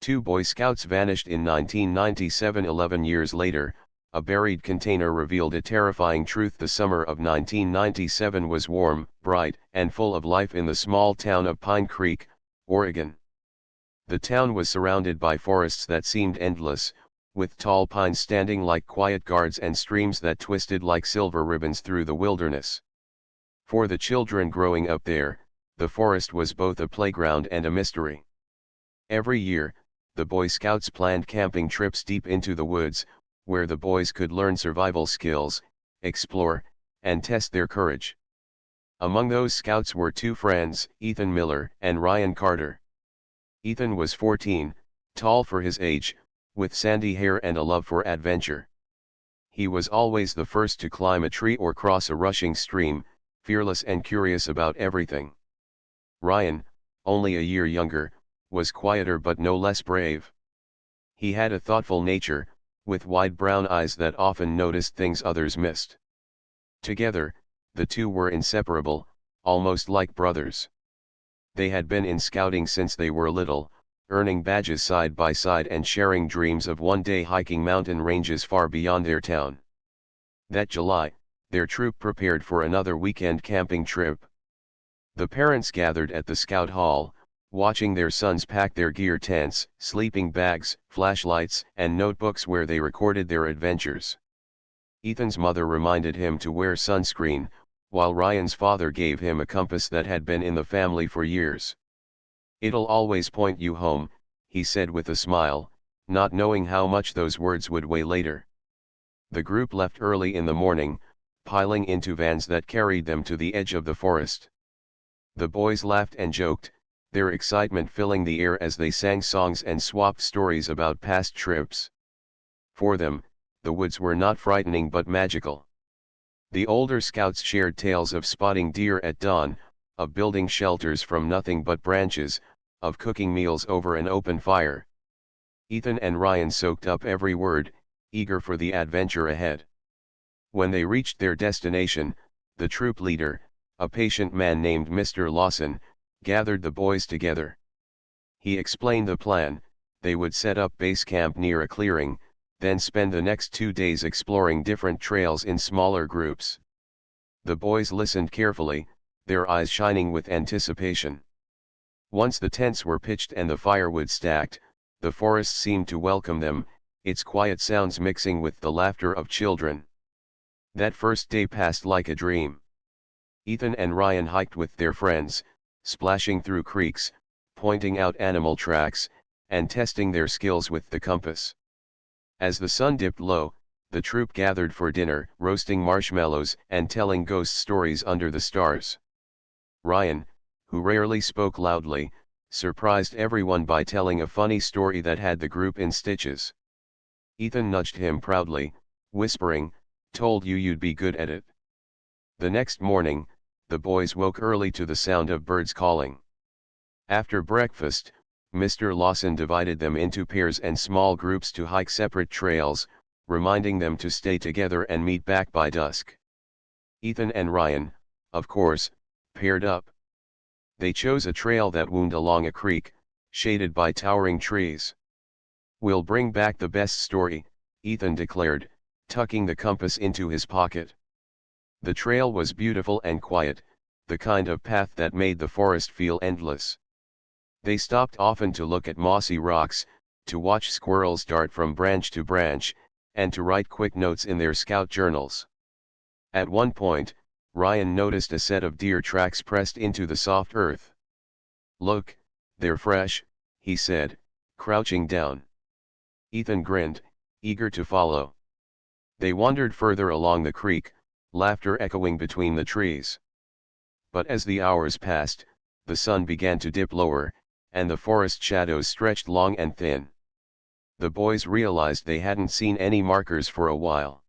Two Boy Scouts vanished in 1997. 11 years later, a buried container revealed a terrifying truth. The summer of 1997 was warm, bright, and full of life in the small town of Pine Creek, Oregon. The town was surrounded by forests that seemed endless, with tall pines standing like quiet guards and streams that twisted like silver ribbons through the wilderness. For the children growing up there, the forest was both a playground and a mystery. Every year, the Boy Scouts planned camping trips deep into the woods, where the boys could learn survival skills, explore, and test their courage. Among those scouts were two friends, Ethan Miller and Ryan Carter. Ethan was 14, tall for his age, with sandy hair and a love for adventure. He was always the first to climb a tree or cross a rushing stream, fearless and curious about everything. Ryan, only a year younger, was quieter but no less brave. He had a thoughtful nature, with wide brown eyes that often noticed things others missed. Together, the two were inseparable, almost like brothers. They had been in scouting since they were little, earning badges side by side and sharing dreams of one day hiking mountain ranges far beyond their town. That July, their troop prepared for another weekend camping trip. The parents gathered at the scout hall, watching their sons pack their gear: tents, sleeping bags, flashlights, and notebooks where they recorded their adventures. Ethan's mother reminded him to wear sunscreen, while Ryan's father gave him a compass that had been in the family for years. "It'll always point you home," he said with a smile, not knowing how much those words would weigh later. The group left early in the morning, piling into vans that carried them to the edge of the forest. The boys laughed and joked, their excitement filling the air as they sang songs and swapped stories about past trips. For them, the woods were not frightening but magical. The older scouts shared tales of spotting deer at dawn, of building shelters from nothing but branches, of cooking meals over an open fire. Ethan and Ryan soaked up every word, eager for the adventure ahead. When they reached their destination, the troop leader, a patient man named Mr. Lawson, gathered the boys together. He explained the plan: they would set up base camp near a clearing, then spend the next 2 days exploring different trails in smaller groups. The boys listened carefully, their eyes shining with anticipation. Once the tents were pitched and the firewood stacked, the forest seemed to welcome them, its quiet sounds mixing with the laughter of children. That first day passed like a dream. Ethan and Ryan hiked with their friends, splashing through creeks, pointing out animal tracks, and testing their skills with the compass. As the sun dipped low, the troop gathered for dinner, roasting marshmallows and telling ghost stories under the stars. Ryan, who rarely spoke loudly, surprised everyone by telling a funny story that had the group in stitches. Ethan nudged him proudly, whispering, "Told you you'd be good at it." The next morning, the boys woke early to the sound of birds calling. After breakfast, Mr. Lawson divided them into pairs and small groups to hike separate trails, reminding them to stay together and meet back by dusk. Ethan and Ryan, of course, paired up. They chose a trail that wound along a creek, shaded by towering trees. "We'll bring back the best story," Ethan declared, tucking the compass into his pocket. The trail was beautiful and quiet, the kind of path that made the forest feel endless. They stopped often to look at mossy rocks, to watch squirrels dart from branch to branch, and to write quick notes in their scout journals. At one point, Ryan noticed a set of deer tracks pressed into the soft earth. "Look, they're fresh," he said, crouching down. Ethan grinned, eager to follow. They wandered further along the creek, laughter echoing between the trees. But as the hours passed, the sun began to dip lower, and the forest shadows stretched long and thin. The boys realized they hadn't seen any markers for a while.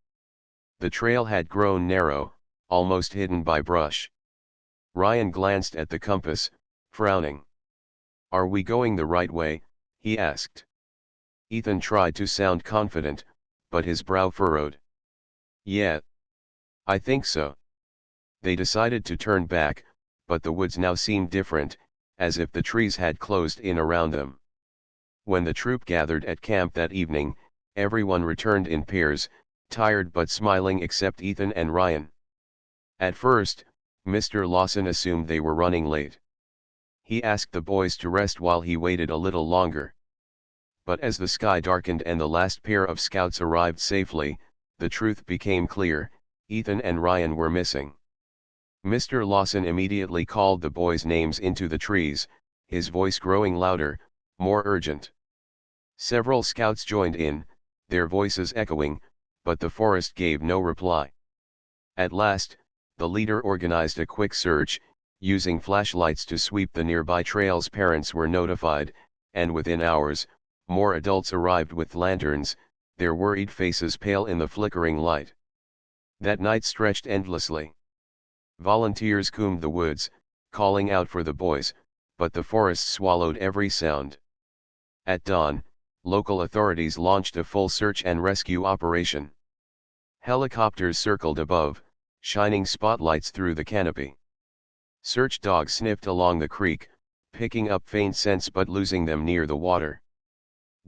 The trail had grown narrow, almost hidden by brush. Ryan glanced at the compass, frowning. "Are we going the right way?" he asked. Ethan tried to sound confident, but his brow furrowed. "Yeah, I think so." They decided to turn back, but the woods now seemed different, as if the trees had closed in around them. When the troop gathered at camp that evening, everyone returned in pairs, tired but smiling except Ethan and Ryan. At first, Mr. Lawson assumed they were running late. He asked the boys to rest while he waited a little longer. But as the sky darkened and the last pair of scouts arrived safely, the truth became clear: Ethan and Ryan were missing. Mr. Lawson immediately called the boys' names into the trees, his voice growing louder, more urgent. Several scouts joined in, their voices echoing, but the forest gave no reply. At last, the leader organized a quick search, using flashlights to sweep the nearby trails. Parents were notified, and within hours, more adults arrived with lanterns, their worried faces pale in the flickering light. That night stretched endlessly. Volunteers combed the woods, calling out for the boys, but the forest swallowed every sound. At dawn, local authorities launched a full search and rescue operation. Helicopters circled above, shining spotlights through the canopy. Search dogs sniffed along the creek, picking up faint scents but losing them near the water.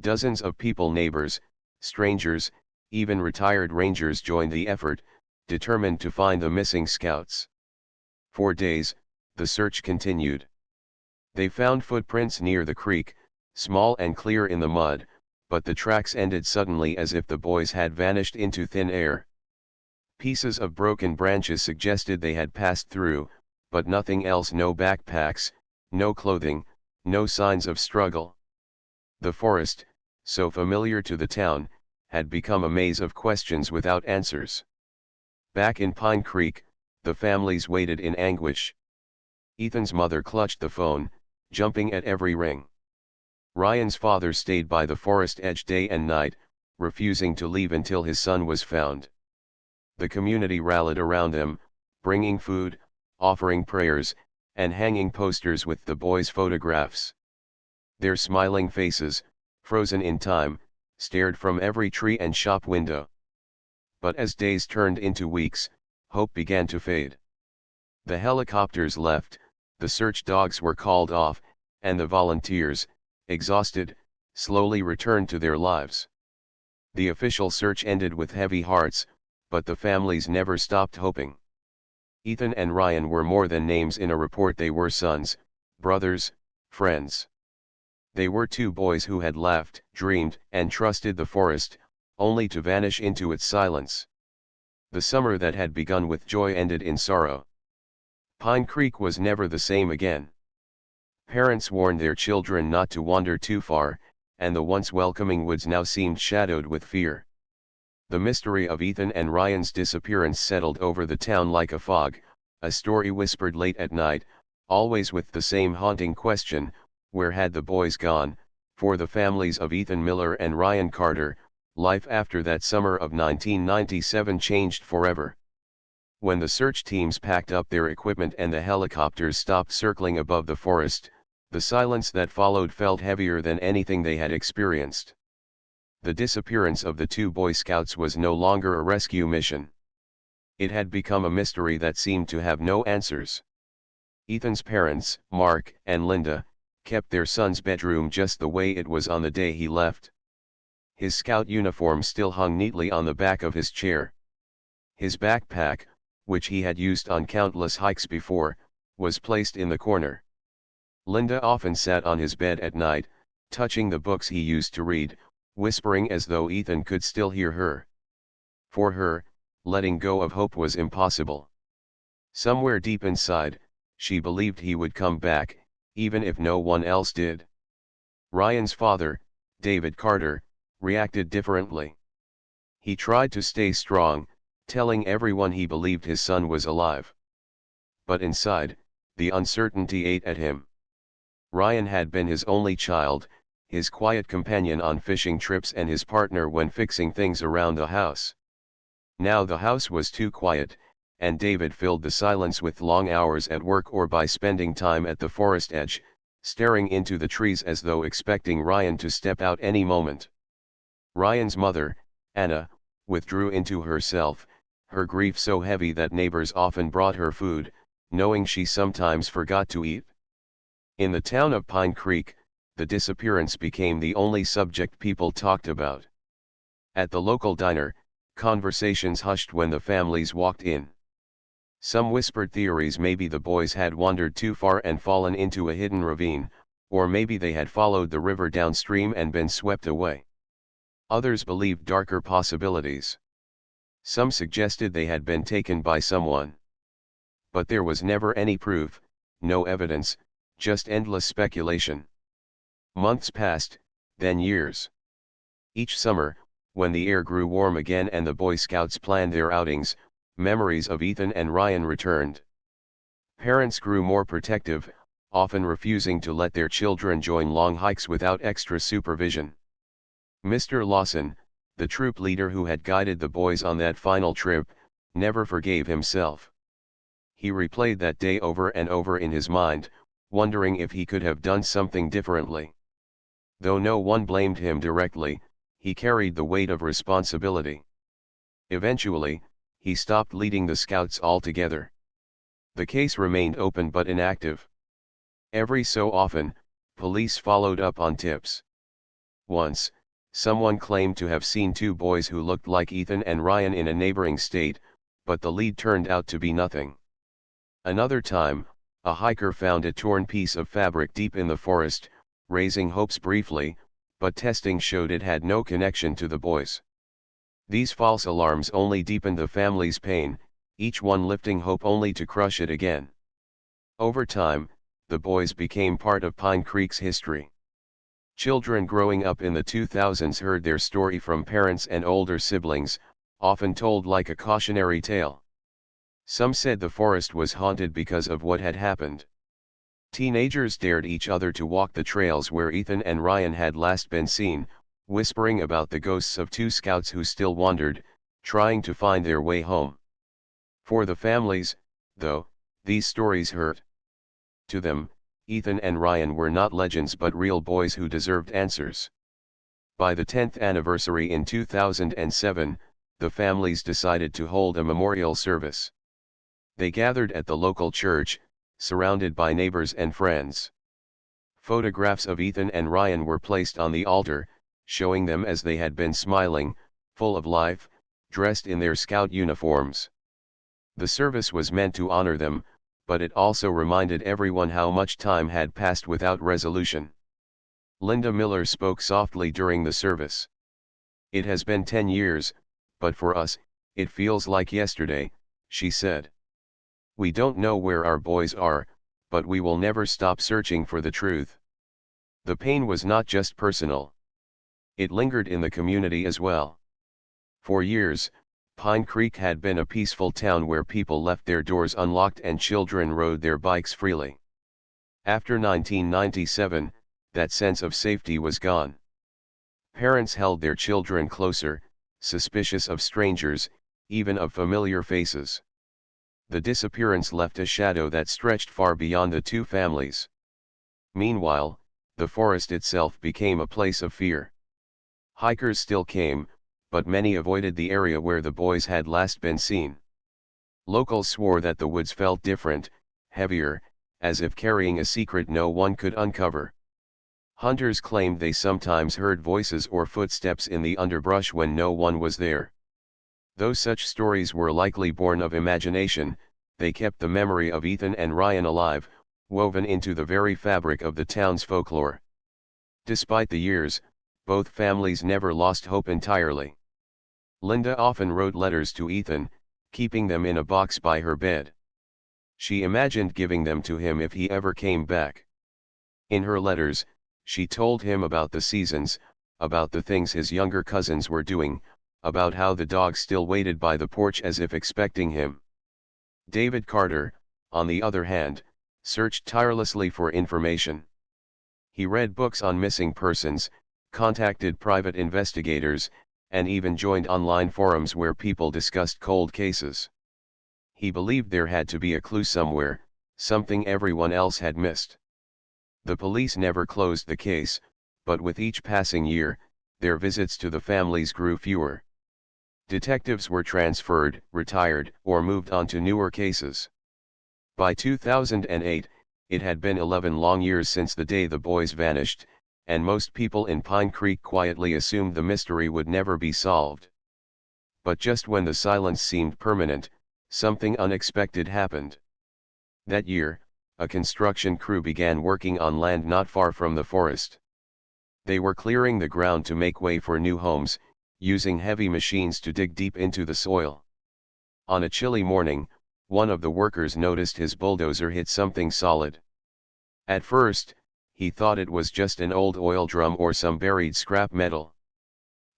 Dozens of people, neighbors, strangers, even retired rangers joined the effort, determined to find the missing scouts. For days, the search continued. They found footprints near the creek, small and clear in the mud, but the tracks ended suddenly as if the boys had vanished into thin air. Pieces of broken branches suggested they had passed through, but nothing else: no backpacks, no clothing, no signs of struggle. The forest, so familiar to the town, had become a maze of questions without answers. Back in Pine Creek, the families waited in anguish. Ethan's mother clutched the phone, jumping at every ring. Ryan's father stayed by the forest edge day and night, refusing to leave until his son was found. The community rallied around them, bringing food, offering prayers, and hanging posters with the boys' photographs. Their smiling faces, frozen in time, stared from every tree and shop window. But as days turned into weeks, hope began to fade. The helicopters left, the search dogs were called off, and the volunteers, exhausted, slowly returned to their lives. The official search ended with heavy hearts, but the families never stopped hoping. Ethan and Ryan were more than names in a report. They were sons, brothers, friends. They were two boys who had laughed, dreamed, and trusted the forest, only to vanish into its silence. The summer that had begun with joy ended in sorrow. Pine Creek was never the same again. Parents warned their children not to wander too far, and the once welcoming woods now seemed shadowed with fear. The mystery of Ethan and Ryan's disappearance settled over the town like a fog, a story whispered late at night, always with the same haunting question: where had the boys gone? For the families of Ethan Miller and Ryan Carter, life after that summer of 1997 changed forever. When the search teams packed up their equipment and the helicopters stopped circling above the forest, the silence that followed felt heavier than anything they had experienced. The disappearance of the two Boy Scouts was no longer a rescue mission. It had become a mystery that seemed to have no answers. Ethan's parents, Mark and Linda, kept their son's bedroom just the way it was on the day he left. His scout uniform still hung neatly on the back of his chair. His backpack, which he had used on countless hikes before, was placed in the corner. Linda often sat on his bed at night, touching the books he used to read, whispering as though Ethan could still hear her. For her, letting go of hope was impossible. Somewhere deep inside, she believed he would come back, even if no one else did. Ryan's father, David Carter, reacted differently. He tried to stay strong, telling everyone he believed his son was alive. But inside, the uncertainty ate at him. Ryan had been his only child, his quiet companion on fishing trips and his partner when fixing things around the house. Now the house was too quiet, and David filled the silence with long hours at work or by spending time at the forest edge, staring into the trees as though expecting Ryan to step out any moment. Ryan's mother, Anna, withdrew into herself, her grief so heavy that neighbors often brought her food, knowing she sometimes forgot to eat. In the town of Pine Creek, the disappearance became the only subject people talked about. At the local diner, conversations hushed when the families walked in. Some whispered theories: maybe the boys had wandered too far and fallen into a hidden ravine, or maybe they had followed the river downstream and been swept away. Others believed darker possibilities. Some suggested they had been taken by someone. But there was never any proof, no evidence, just endless speculation. Months passed, then years. Each summer, when the air grew warm again and the Boy Scouts planned their outings, memories of Ethan and Ryan returned. Parents grew more protective, often refusing to let their children join long hikes without extra supervision. Mr. Lawson, the troop leader who had guided the boys on that final trip, never forgave himself. He replayed that day over and over in his mind, wondering if he could have done something differently. Though no one blamed him directly, he carried the weight of responsibility. Eventually, he stopped leading the Scouts altogether. The case remained open but inactive. Every so often, police followed up on tips. Once, someone claimed to have seen two boys who looked like Ethan and Ryan in a neighboring state, but the lead turned out to be nothing. Another time, a hiker found a torn piece of fabric deep in the forest, raising hopes briefly, but testing showed it had no connection to the boys. These false alarms only deepened the family's pain, each one lifting hope only to crush it again. Over time, the boys became part of Pine Creek's history. Children growing up in the 2000s heard their story from parents and older siblings, often told like a cautionary tale. Some said the forest was haunted because of what had happened. Teenagers dared each other to walk the trails where Ethan and Ryan had last been seen, whispering about the ghosts of two Scouts who still wandered, trying to find their way home. For the families, though, these stories hurt. To them, Ethan and Ryan were not legends but real boys who deserved answers. By the 10th anniversary in 2007, the families decided to hold a memorial service. They gathered at the local church, surrounded by neighbors and friends. Photographs of Ethan and Ryan were placed on the altar, showing them as they had been smiling, full of life, dressed in their Scout uniforms. The service was meant to honor them, but it also reminded everyone how much time had passed without resolution. Linda Miller spoke softly during the service. "It has been 10 years, but for us, it feels like yesterday," she said. "We don't know where our boys are, but we will never stop searching for the truth." The pain was not just personal. It lingered in the community as well. For years, Pine Creek had been a peaceful town where people left their doors unlocked and children rode their bikes freely. After 1997, that sense of safety was gone. Parents held their children closer, suspicious of strangers, even of familiar faces. The disappearance left a shadow that stretched far beyond the two families. Meanwhile, the forest itself became a place of fear. Hikers still came, but many avoided the area where the boys had last been seen. Locals swore that the woods felt different, heavier, as if carrying a secret no one could uncover. Hunters claimed they sometimes heard voices or footsteps in the underbrush when no one was there. Though such stories were likely born of imagination, they kept the memory of Ethan and Ryan alive, woven into the very fabric of the town's folklore. Despite the years, both families never lost hope entirely. Linda often wrote letters to Ethan, keeping them in a box by her bed. She imagined giving them to him if he ever came back. In her letters, she told him about the seasons, about the things his younger cousins were doing, about how the dog still waited by the porch as if expecting him. David Carter, on the other hand, searched tirelessly for information. He read books on missing persons, contacted private investigators, and even joined online forums where people discussed cold cases. He believed there had to be a clue somewhere, something everyone else had missed. The police never closed the case, but with each passing year, their visits to the families grew fewer. Detectives were transferred, retired, or moved on to newer cases. By 2008, it had been 11 long years since the day the boys vanished, and most people in Pine Creek quietly assumed the mystery would never be solved. But just when the silence seemed permanent, something unexpected happened. That year, a construction crew began working on land not far from the forest. They were clearing the ground to make way for new homes, using heavy machines to dig deep into the soil. On a chilly morning, one of the workers noticed his bulldozer hit something solid. At first, he thought it was just an old oil drum or some buried scrap metal.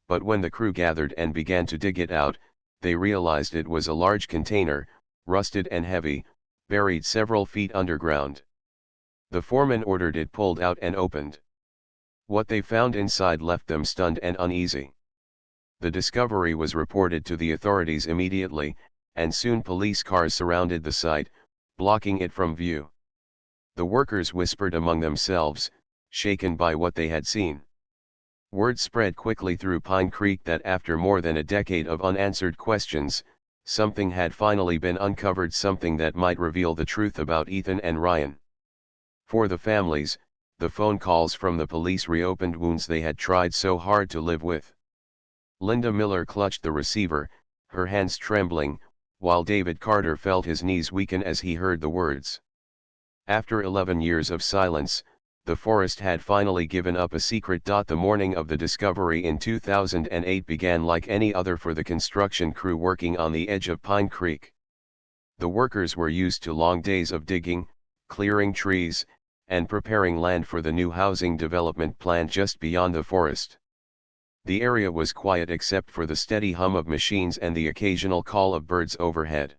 But when the crew gathered and began to dig it out, they realized it was a large container, rusted and heavy, buried several feet underground. The foreman ordered it pulled out and opened. What they found inside left them stunned and uneasy. The discovery was reported to the authorities immediately, and soon police cars surrounded the site, blocking it from view. The workers whispered among themselves, shaken by what they had seen. Word spread quickly through Pine Creek that after more than a decade of unanswered questions, something had finally been uncovered, something that might reveal the truth about Ethan and Ryan. For the families, the phone calls from the police reopened wounds they had tried so hard to live with. Linda Miller clutched the receiver, her hands trembling, while David Carter felt his knees weaken as he heard the words. After 11 years of silence, the forest had finally given up a secret. The morning of the discovery in 2008 began like any other for the construction crew working on the edge of Pine Creek. The workers were used to long days of digging, clearing trees, and preparing land for the new housing development planned just beyond the forest. The area was quiet except for the steady hum of machines and the occasional call of birds overhead.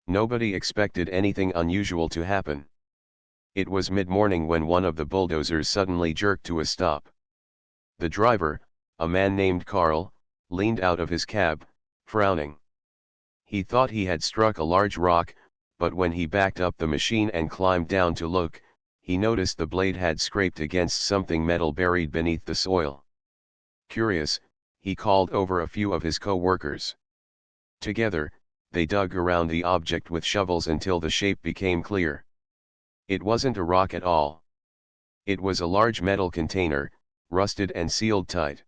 Nobody expected anything unusual to happen. It was mid-morning when one of the bulldozers suddenly jerked to a stop. The driver, a man named Carl, leaned out of his cab, frowning. He thought he had struck a large rock, but when he backed up the machine and climbed down to look, he noticed the blade had scraped against something metal buried beneath the soil. Curious, he called over a few of his co-workers. Together, they dug around the object with shovels until the shape became clear. It wasn't a rock at all. It was a large metal container, rusted and sealed tight.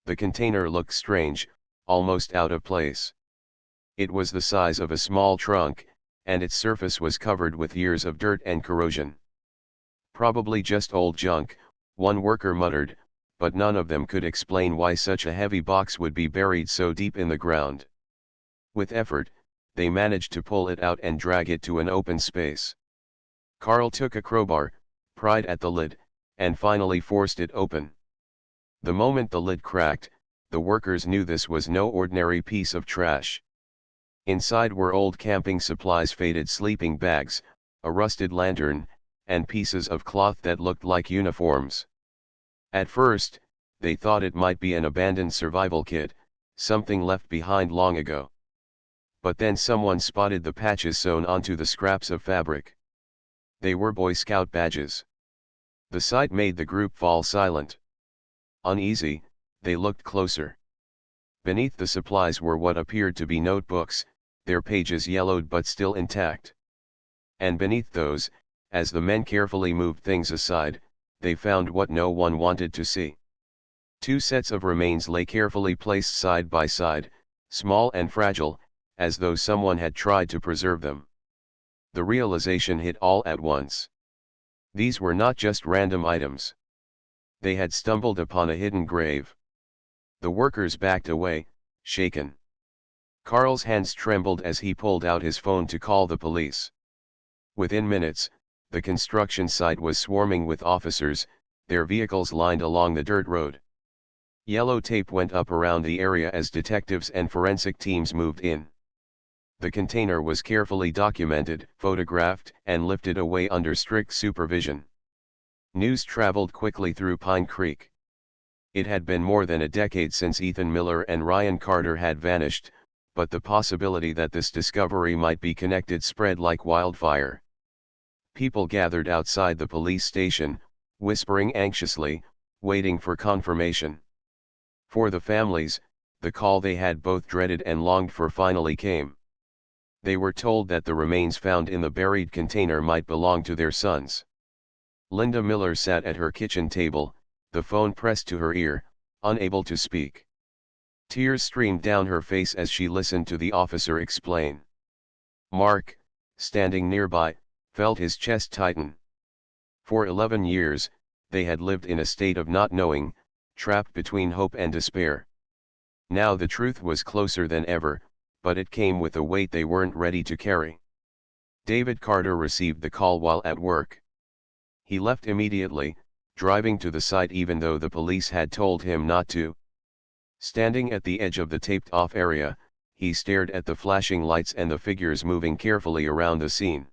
The container looked strange, almost out of place. It was the size of a small trunk, and its surface was covered with years of dirt and corrosion. Probably just old junk, one worker muttered, but none of them could explain why such a heavy box would be buried so deep in the ground. With effort, they managed to pull it out and drag it to an open space. Carl took a crowbar, pried at the lid, and finally forced it open. The moment the lid cracked, the workers knew this was no ordinary piece of trash. Inside were old camping supplies, faded sleeping bags, a rusted lantern, and pieces of cloth that looked like uniforms. At first, they thought it might be an abandoned survival kit, something left behind long ago. But then someone spotted the patches sewn onto the scraps of fabric. They were Boy Scout badges. The sight made the group fall silent. Uneasy, they looked closer. Beneath the supplies were what appeared to be notebooks, their pages yellowed but still intact. And beneath those, as the men carefully moved things aside, they found what no one wanted to see. Two sets of remains lay carefully placed side by side, small and fragile, as though someone had tried to preserve them. The realization hit all at once. These were not just random items. They had stumbled upon a hidden grave. The workers backed away, shaken. Carl's hands trembled as he pulled out his phone to call the police. Within minutes, the construction site was swarming with officers, their vehicles lined along the dirt road. Yellow tape went up around the area as detectives and forensic teams moved in. The container was carefully documented, photographed, and lifted away under strict supervision. News traveled quickly through Pine Creek. It had been more than a decade since Ethan Miller and Ryan Carter had vanished, but the possibility that this discovery might be connected spread like wildfire. People gathered outside the police station, whispering anxiously, waiting for confirmation. For the families, the call they had both dreaded and longed for finally came. They were told that the remains found in the buried container might belong to their sons. Linda Miller sat at her kitchen table, the phone pressed to her ear, unable to speak. Tears streamed down her face as she listened to the officer explain. Mark, standing nearby, felt his chest tighten. For 11 years, they had lived in a state of not knowing, trapped between hope and despair. Now the truth was closer than ever, but it came with a weight they weren't ready to carry. David Carter received the call while at work. He left immediately, driving to the site even though the police had told him not to. Standing at the edge of the taped-off area, he stared at the flashing lights and the figures moving carefully around the scene.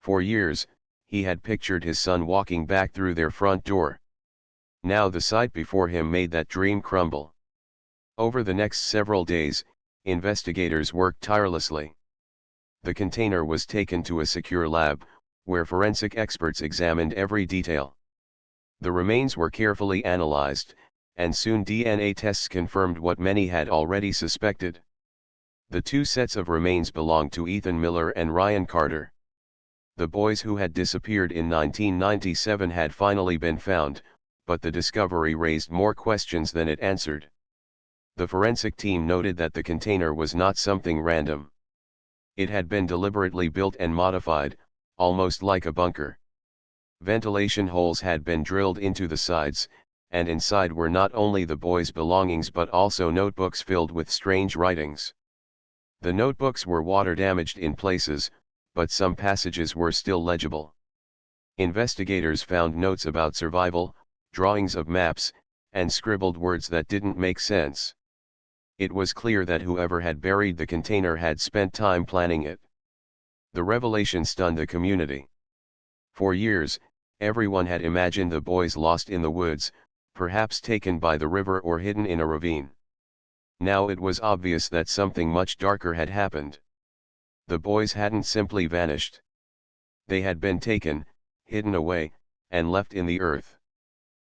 For years, he had pictured his son walking back through their front door. Now the sight before him made that dream crumble. Over the next several days, investigators worked tirelessly. The container was taken to a secure lab, where forensic experts examined every detail. The remains were carefully analyzed, and soon DNA tests confirmed what many had already suspected. The two sets of remains belonged to Ethan Miller and Ryan Carter. The boys who had disappeared in 1997 had finally been found, but the discovery raised more questions than it answered. The forensic team noted that the container was not something random. It had been deliberately built and modified, almost like a bunker. Ventilation holes had been drilled into the sides, and inside were not only the boys' belongings but also notebooks filled with strange writings. The notebooks were water-damaged in places, but some passages were still legible. Investigators found notes about survival, drawings of maps, and scribbled words that didn't make sense. It was clear that whoever had buried the container had spent time planning it. The revelation stunned the community. For years, everyone had imagined the boys lost in the woods, perhaps taken by the river or hidden in a ravine. Now it was obvious that something much darker had happened. The boys hadn't simply vanished. They had been taken, hidden away, and left in the earth.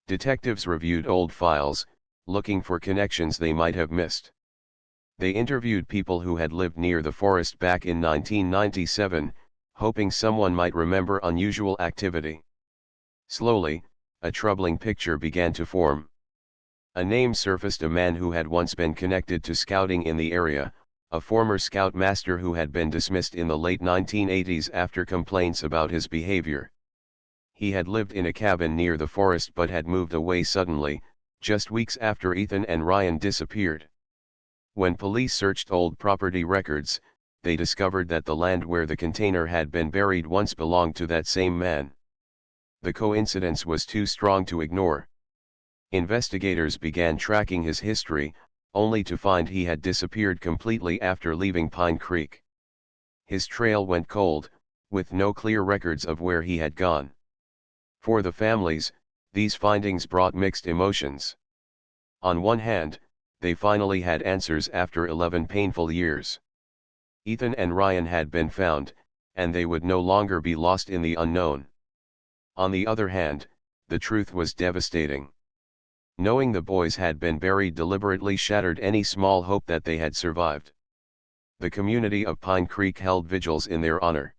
Detectives reviewed old files, looking for connections they might have missed. They interviewed people who had lived near the forest back in 1997, hoping someone might remember unusual activity. Slowly, a troubling picture began to form. A name surfaced: a man who had once been connected to scouting in the area, a former scoutmaster who had been dismissed in the late 1980s after complaints about his behavior. He had lived in a cabin near the forest but had moved away suddenly, just weeks after Ethan and Ryan disappeared. When police searched old property records, they discovered that the land where the container had been buried once belonged to that same man. The coincidence was too strong to ignore. Investigators began tracking his history, only to find he had disappeared completely after leaving Pine Creek. His trail went cold, with no clear records of where he had gone. For the families, these findings brought mixed emotions. On one hand, they finally had answers after 11 painful years. Ethan and Ryan had been found, and they would no longer be lost in the unknown. On the other hand, the truth was devastating. Knowing the boys had been buried deliberately shattered any small hope that they had survived. The community of Pine Creek held vigils in their honor.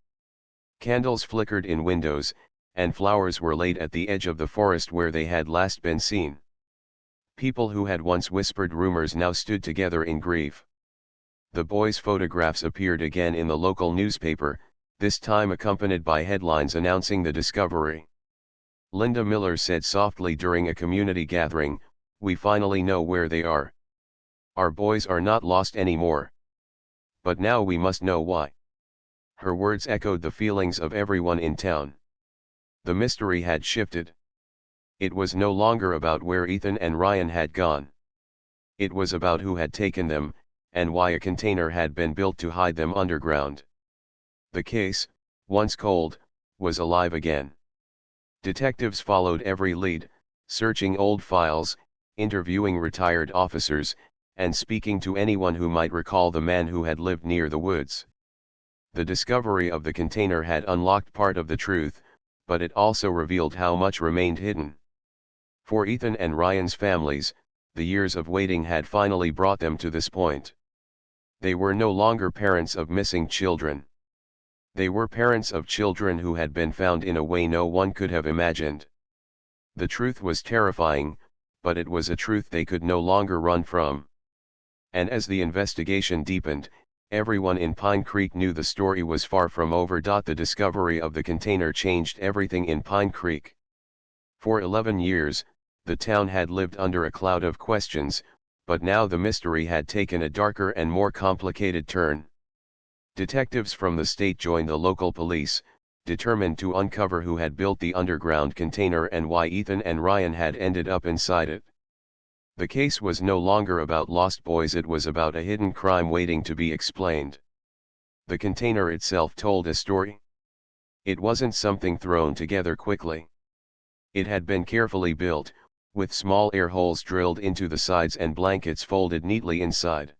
Candles flickered in windows, and flowers were laid at the edge of the forest where they had last been seen. People who had once whispered rumors now stood together in grief. The boys' photographs appeared again in the local newspaper, this time accompanied by headlines announcing the discovery. Linda Miller said softly during a community gathering, "We finally know where they are. Our boys are not lost anymore. But now we must know why." Her words echoed the feelings of everyone in town. The mystery had shifted. It was no longer about where Ethan and Ryan had gone. It was about who had taken them, and why a container had been built to hide them underground. The case, once cold, was alive again. Detectives followed every lead, searching old files, interviewing retired officers, and speaking to anyone who might recall the man who had lived near the woods. The discovery of the container had unlocked part of the truth, but it also revealed how much remained hidden. For Ethan and Ryan's families, the years of waiting had finally brought them to this point. They were no longer parents of missing children. They were parents of children who had been found in a way no one could have imagined. The truth was terrifying, but it was a truth they could no longer run from. And as the investigation deepened, everyone in Pine Creek knew the story was far from over. The discovery of the container changed everything in Pine Creek. For 11 years, the town had lived under a cloud of questions, but now the mystery had taken a darker and more complicated turn. Detectives from the state joined the local police, determined to uncover who had built the underground container and why Ethan and Ryan had ended up inside it. The case was no longer about lost boys, it was about a hidden crime waiting to be explained. The container itself told a story. It wasn't something thrown together quickly. It had been carefully built, with small air holes drilled into the sides and blankets folded neatly inside.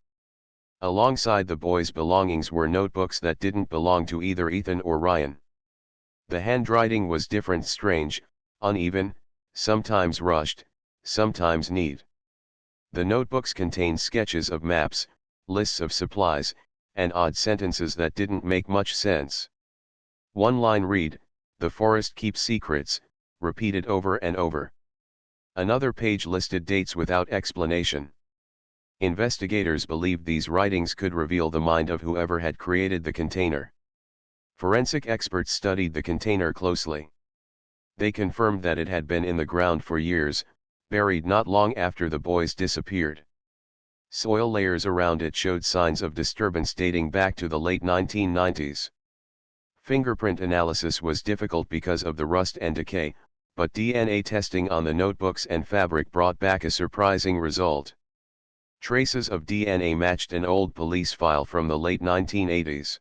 Alongside the boys' belongings were notebooks that didn't belong to either Ethan or Ryan. The handwriting was different, strange, uneven, sometimes rushed, sometimes neat. The notebooks contained sketches of maps, lists of supplies, and odd sentences that didn't make much sense. One line read, "The forest keeps secrets," repeated over and over. Another page listed dates without explanation. Investigators believed these writings could reveal the mind of whoever had created the container. Forensic experts studied the container closely. They confirmed that it had been in the ground for years, buried not long after the boys disappeared. Soil layers around it showed signs of disturbance dating back to the late 1990s. Fingerprint analysis was difficult because of the rust and decay, but DNA testing on the notebooks and fabric brought back a surprising result. Traces of DNA matched an old police file from the late 1980s.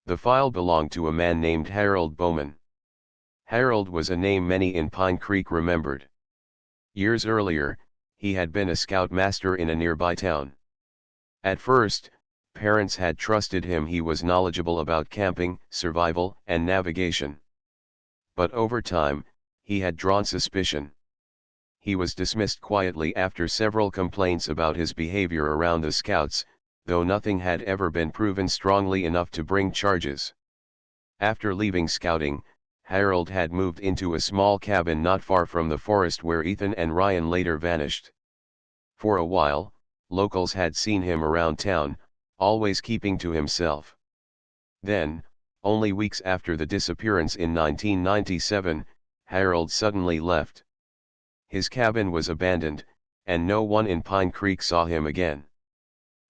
The file belonged to a man named Harold Bowman. Harold was a name many in Pine Creek remembered. Years earlier, he had been a scoutmaster in a nearby town. At first, parents had trusted him. He was knowledgeable about camping, survival, and navigation. But over time, he had drawn suspicion. He was dismissed quietly after several complaints about his behavior around the scouts, though nothing had ever been proven strongly enough to bring charges. After leaving scouting, Harold had moved into a small cabin not far from the forest where Ethan and Ryan later vanished. For a while, locals had seen him around town, always keeping to himself. Then, only weeks after the disappearance in 1997, Harold suddenly left. His cabin was abandoned, and no one in Pine Creek saw him again.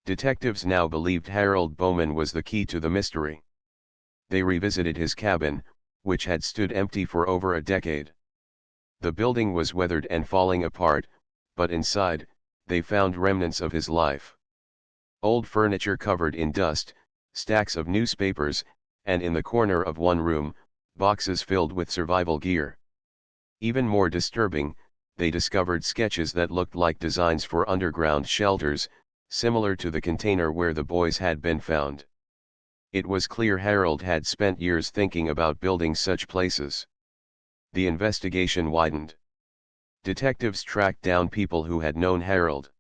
Detectives now believed Harold Bowman was the key to the mystery. They revisited his cabin, which had stood empty for over a decade. The building was weathered and falling apart, but inside, they found remnants of his life. Old furniture covered in dust, stacks of newspapers, and in the corner of one room, boxes filled with survival gear. Even more disturbing, they discovered sketches that looked like designs for underground shelters, similar to the container where the boys had been found. It was clear Harold had spent years thinking about building such places. The investigation widened. Detectives tracked down people who had known Harold.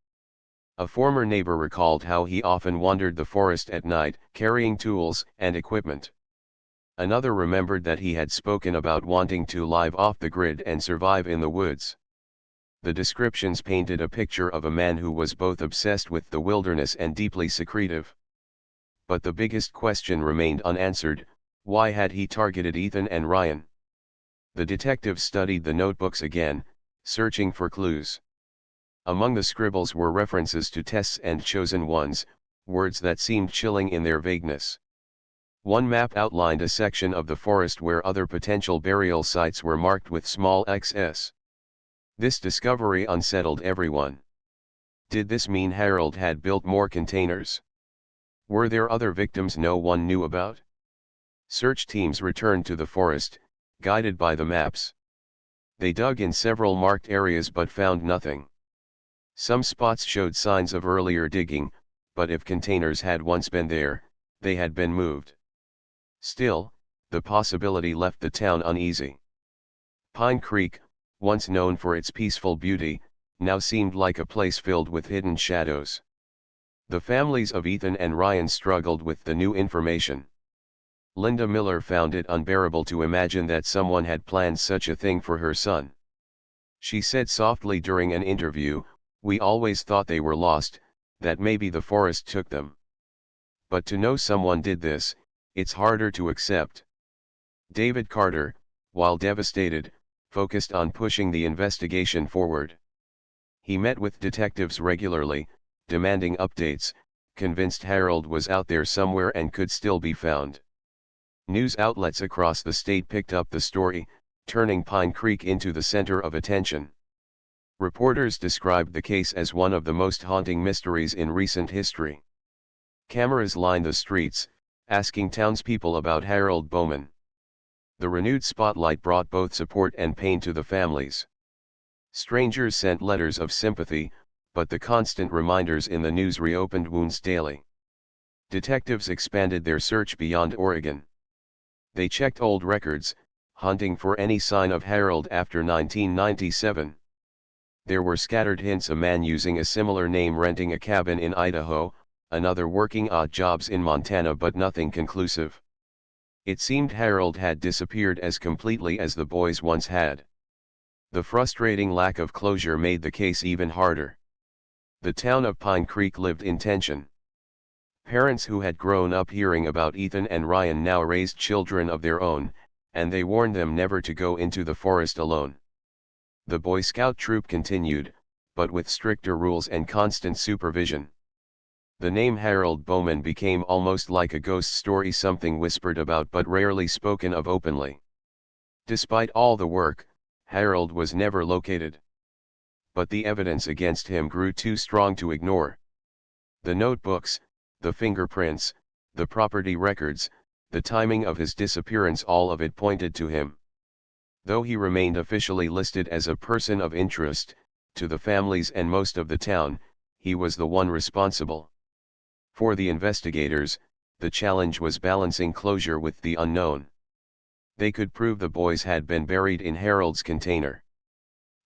A former neighbor recalled how he often wandered the forest at night, carrying tools and equipment. Another remembered that he had spoken about wanting to live off the grid and survive in the woods. The descriptions painted a picture of a man who was both obsessed with the wilderness and deeply secretive. But the biggest question remained unanswered: why had he targeted Ethan and Ryan? The detectives studied the notebooks again, searching for clues. Among the scribbles were references to tests and chosen ones, words that seemed chilling in their vagueness. One map outlined a section of the forest where other potential burial sites were marked with small x's. This discovery unsettled everyone. Did this mean Harold had built more containers? Were there other victims no one knew about? Search teams returned to the forest, guided by the maps. They dug in several marked areas but found nothing. Some spots showed signs of earlier digging, but if containers had once been there, they had been moved. Still, the possibility left the town uneasy. Pine Creek, once known for its peaceful beauty, now seemed like a place filled with hidden shadows. The families of Ethan and Ryan struggled with the new information. Linda Miller found it unbearable to imagine that someone had planned such a thing for her son. She said softly during an interview, "We always thought they were lost, that maybe the forest took them. But to know someone did this, it's harder to accept." David Carter, while devastated, focused on pushing the investigation forward. He met with detectives regularly, demanding updates, convinced Harold was out there somewhere and could still be found. News outlets across the state picked up the story, turning Pine Creek into the center of attention. Reporters described the case as one of the most haunting mysteries in recent history. Cameras lined the streets, asking townspeople about Harold Bowman. The renewed spotlight brought both support and pain to the families. Strangers sent letters of sympathy, but the constant reminders in the news reopened wounds daily. Detectives expanded their search beyond Oregon. They checked old records, hunting for any sign of Harold after 1997. There were scattered hints: a man using a similar name renting a cabin in Idaho, another working odd jobs in Montana, but nothing conclusive. It seemed Harold had disappeared as completely as the boys once had. The frustrating lack of closure made the case even harder. The town of Pine Creek lived in tension. Parents who had grown up hearing about Ethan and Ryan now raised children of their own, and they warned them never to go into the forest alone. The Boy Scout troop continued, but with stricter rules and constant supervision. The name Harold Bowman became almost like a ghost story, something whispered about but rarely spoken of openly. Despite all the work, Harold was never located. But the evidence against him grew too strong to ignore. The notebooks, the fingerprints, the property records, the timing of his disappearance, all of it pointed to him. Though he remained officially listed as a person of interest, to the families and most of the town, he was the one responsible. For the investigators, the challenge was balancing closure with the unknown. They could prove the boys had been buried in Harold's container.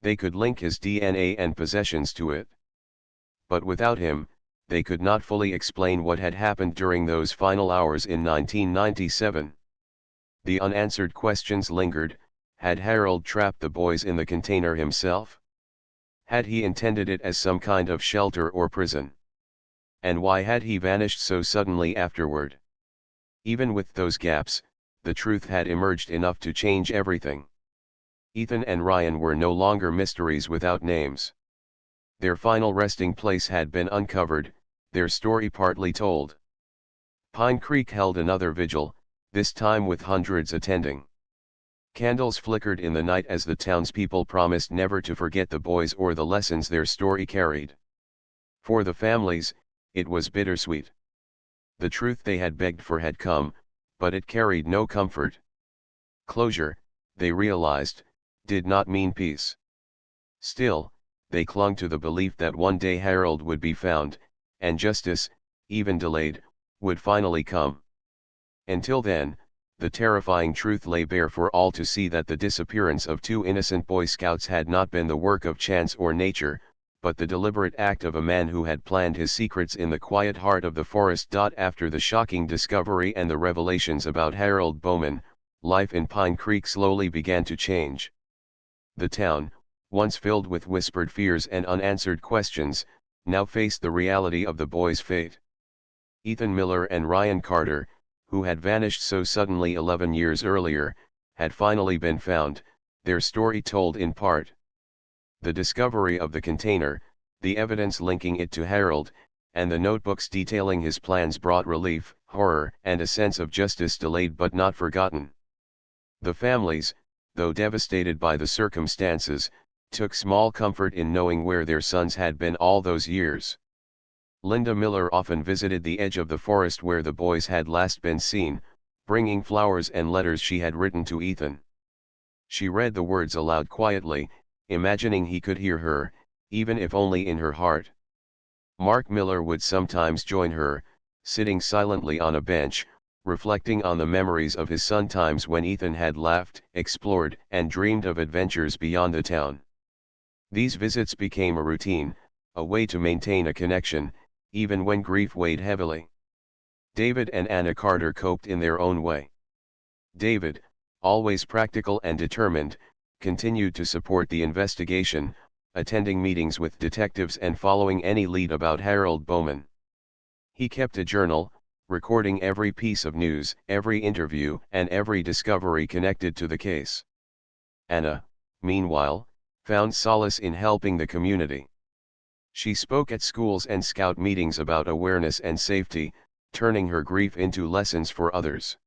They could link his DNA and possessions to it. But without him, they could not fully explain what had happened during those final hours in 1997. The unanswered questions lingered. Had Harold trapped the boys in the container himself? Had he intended it as some kind of shelter or prison? And why had he vanished so suddenly afterward? Even with those gaps, the truth had emerged enough to change everything. Ethan and Ryan were no longer mysteries without names. Their final resting place had been uncovered, their story partly told. Pine Creek held another vigil, this time with hundreds attending. Candles flickered in the night as the townspeople promised never to forget the boys or the lessons their story carried. For the families, it was bittersweet. The truth they had begged for had come, but it carried no comfort. Closure, they realized, did not mean peace. Still, they clung to the belief that one day Harold would be found, and justice, even delayed, would finally come. Until then, the terrifying truth lay bare for all to see: that the disappearance of two innocent Boy Scouts had not been the work of chance or nature, but the deliberate act of a man who had planned his secrets in the quiet heart of the forest. After the shocking discovery and the revelations about Harold Bowman, life in Pine Creek slowly began to change. The town, once filled with whispered fears and unanswered questions, now faced the reality of the boys' fate. Ethan Miller and Ryan Carter, who had vanished so suddenly 11 years earlier, had finally been found, their story told in part. The discovery of the container, the evidence linking it to Harold, and the notebooks detailing his plans brought relief, horror, and a sense of justice delayed but not forgotten. The families, though devastated by the circumstances, took small comfort in knowing where their sons had been all those years. Linda Miller often visited the edge of the forest where the boys had last been seen, bringing flowers and letters she had written to Ethan. She read the words aloud quietly, imagining he could hear her, even if only in her heart. Mark Miller would sometimes join her, sitting silently on a bench, reflecting on the memories of his son, times when Ethan had laughed, explored, and dreamed of adventures beyond the town. These visits became a routine, a way to maintain a connection, even when grief weighed heavily. David and Anna Carter coped in their own way. David, always practical and determined, continued to support the investigation, attending meetings with detectives and following any lead about Harold Bowman. He kept a journal, recording every piece of news, every interview, and every discovery connected to the case. Anna, meanwhile, found solace in helping the community. She spoke at schools and scout meetings about awareness and safety, turning her grief into lessons for others.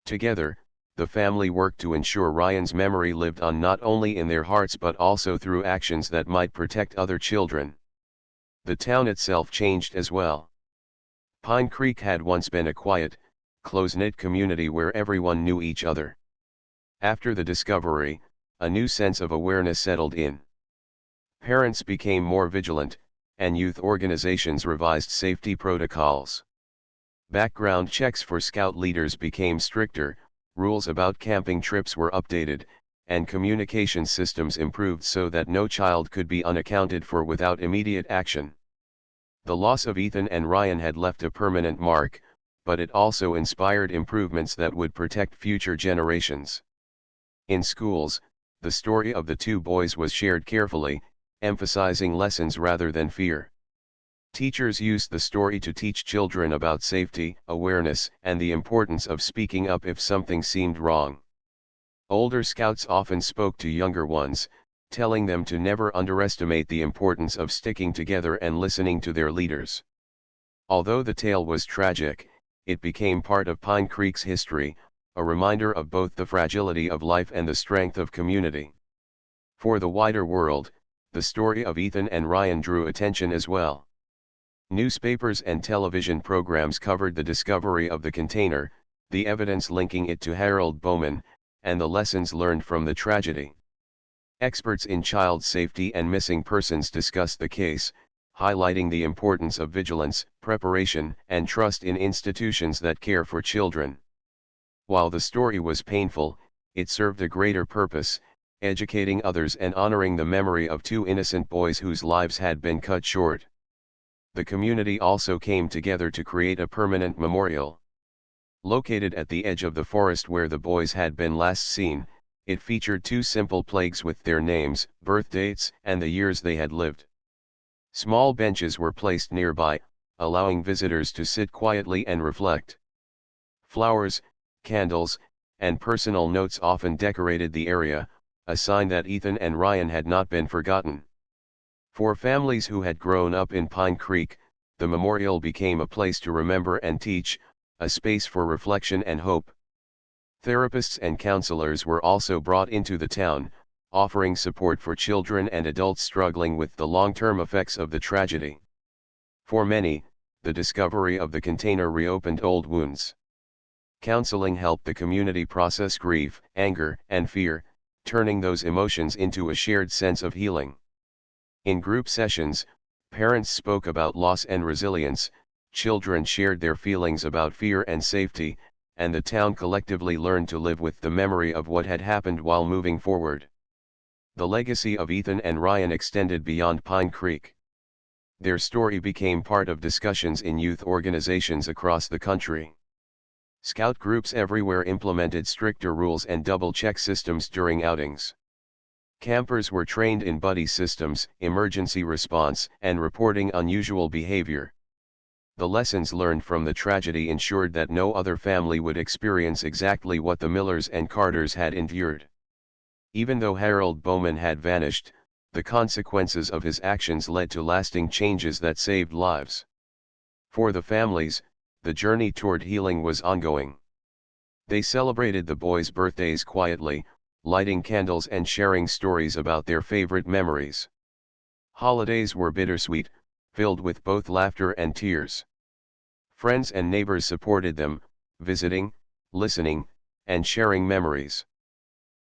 Together, the family worked to ensure Ryan's memory lived on not only in their hearts but also through actions that might protect other children. The town itself changed as well. Pine Creek had once been a quiet, close-knit community where everyone knew each other. After the discovery, a new sense of awareness settled in. Parents became more vigilant, and youth organizations revised safety protocols. Background checks for scout leaders became stricter, rules about camping trips were updated, and communication systems improved so that no child could be unaccounted for without immediate action. The loss of Ethan and Ryan had left a permanent mark, but it also inspired improvements that would protect future generations. In schools, the story of the two boys was shared carefully, emphasizing lessons rather than fear. Teachers used the story to teach children about safety, awareness, and the importance of speaking up if something seemed wrong. Older scouts often spoke to younger ones, telling them to never underestimate the importance of sticking together and listening to their leaders. Although the tale was tragic, it became part of Pine Creek's history, a reminder of both the fragility of life and the strength of community. For the wider world, the story of Ethan and Ryan drew attention as well. Newspapers and television programs covered the discovery of the container, the evidence linking it to Harold Bowman, and the lessons learned from the tragedy. Experts in child safety and missing persons discussed the case, highlighting the importance of vigilance, preparation, and trust in institutions that care for children. While the story was painful, it served a greater purpose, educating others and honoring the memory of two innocent boys whose lives had been cut short. The community also came together to create a permanent memorial. Located at the edge of the forest where the boys had been last seen, it featured two simple plaques with their names, birth dates, and the years they had lived. Small benches were placed nearby, allowing visitors to sit quietly and reflect. Flowers, candles, and personal notes often decorated the area, a sign that Ethan and Ryan had not been forgotten. For families who had grown up in Pine Creek, the memorial became a place to remember and teach, a space for reflection and hope. Therapists and counselors were also brought into the town, offering support for children and adults struggling with the long-term effects of the tragedy. For many, the discovery of the container reopened old wounds. Counseling helped the community process grief, anger, and fear, turning those emotions into a shared sense of healing. In group sessions, parents spoke about loss and resilience, children shared their feelings about fear and safety, and the town collectively learned to live with the memory of what had happened while moving forward. The legacy of Ethan and Ryan extended beyond Pine Creek. Their story became part of discussions in youth organizations across the country. Scout groups everywhere implemented stricter rules and double-check systems during outings. Campers were trained in buddy systems, emergency response, and reporting unusual behavior. The lessons learned from the tragedy ensured that no other family would experience exactly what the Millers and Carters had endured. Even though Harold Bowman had vanished, the consequences of his actions led to lasting changes that saved lives. For the families, the journey toward healing was ongoing. They celebrated the boys' birthdays quietly, lighting candles and sharing stories about their favorite memories. Holidays were bittersweet, filled with both laughter and tears. Friends and neighbors supported them, visiting, listening, and sharing memories.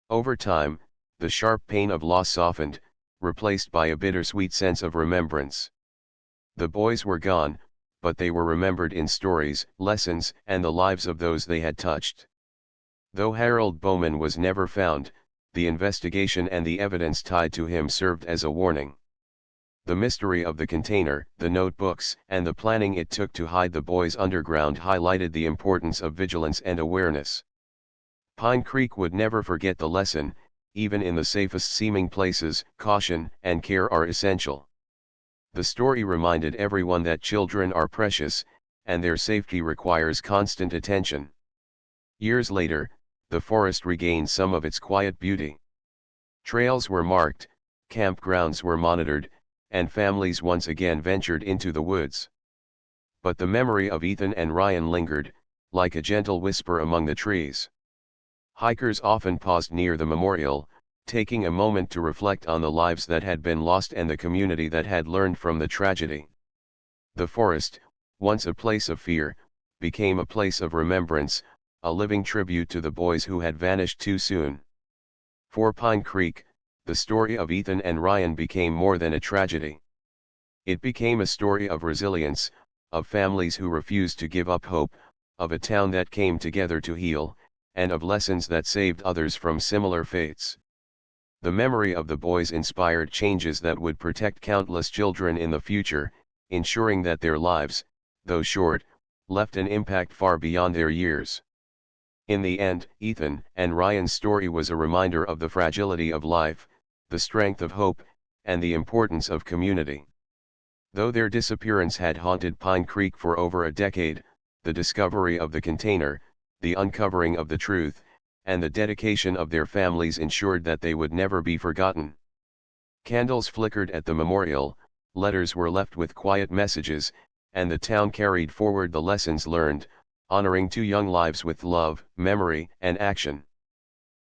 Over time, the sharp pain of loss softened, replaced by a bittersweet sense of remembrance. The boys were gone, but they were remembered in stories, lessons, and the lives of those they had touched. Though Harold Bowman was never found, the investigation and the evidence tied to him served as a warning. The mystery of the container, the notebooks, and the planning it took to hide the boys underground highlighted the importance of vigilance and awareness. Pine Creek would never forget the lesson, even in the safest seeming places, caution and care are essential. The story reminded everyone that children are precious, and their safety requires constant attention. Years later, the forest regained some of its quiet beauty. Trails were marked, campgrounds were monitored, and families once again ventured into the woods. But the memory of Ethan and Ryan lingered, like a gentle whisper among the trees. Hikers often paused near the memorial, taking a moment to reflect on the lives that had been lost and the community that had learned from the tragedy. The forest, once a place of fear, became a place of remembrance, a living tribute to the boys who had vanished too soon. For Pine Creek, the story of Ethan and Ryan became more than a tragedy. It became a story of resilience, of families who refused to give up hope, of a town that came together to heal, and of lessons that saved others from similar fates. The memory of the boys inspired changes that would protect countless children in the future, ensuring that their lives, though short, left an impact far beyond their years. In the end, Ethan and Ryan's story was a reminder of the fragility of life, the strength of hope, and the importance of community. Though their disappearance had haunted Pine Creek for over a decade, the discovery of the container, the uncovering of the truth, and the dedication of their families ensured that they would never be forgotten. Candles flickered at the memorial, letters were left with quiet messages, and the town carried forward the lessons learned, honoring two young lives with love, memory, and action.